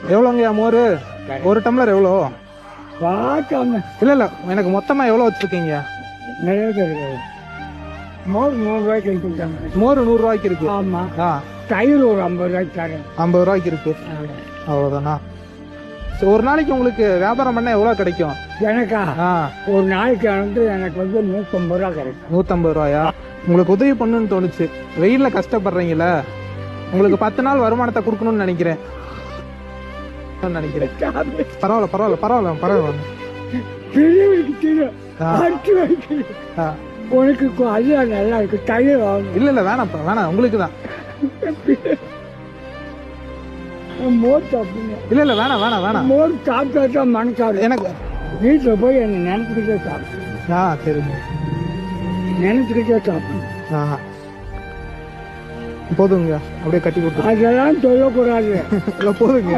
எவ்வளோங்கய்யா மோர்? ஒரு டம்ளர் எவ்வளோ? பார்க்காம இல்லை எனக்கு மொத்தமாக எவ்வளோ வச்சுருக்கீங்க? நிறைய பேர் மோர் 100 ரூபாய்க்கு கொடுத்தாங்க. மோர் 100 ரூபாய்க்கு இருக்கு. ஆமா. ஆ, தயிர் ஒரு 50 ரூபாய்க்கு தரேன். 50 ரூபாய்க்கு இருக்கு. அவ்வளோதானா? சரி, ஒரு நாளைக்கு உங்களுக்கு வியாபாரம் பண்ண எவ்வளோ கிடைக்கும்? எனக்கா ஆ, ஒரு நாளைக்கு எனக்கு 150 ரூபா கிடைக்கும். 150 ரூபாயா? உங்களுக்கு உதவி பண்ணணும்னு தோணுச்சு. வெயிலில் கஷ்டப்படுறீங்கள, உங்களுக்கு 10 நாள் வருமானத்தை கொடுக்கணும்னு நினைக்கிறேன். பரவாயில்ல பரவாயில்ல பரவாயில்ல பரவாயில்ல. பெரியவருக்கு தெரியும். ஆ. அடுத்து வைக்கிறேன். ஆ, உனக்கு அது நல்லா இருக்கு. தயிர் வாங்க. இல்லை வேணாம்ப்பா வேணாம், உங்களுக்கு தான். மோர் சாப்பிடுங்க. இல்லை வேணாம் வேணாம் வேணாம். மோர் சாப்பிட்டா தான் மனசாரு. எனக்கு வீட்டில் போய் என்னை நினைச்சுக்கிட்டே சாப்பிடுங்க. ஆ சரிங்க. நினைச்சுக்கிட்டே சாப்பிடுங்க. ஆ, போதுங்க, அப்படியே கட்டி கொடுத்து. அதெல்லாம் சொல்லக்கூடாது. இல்லை போதுங்க.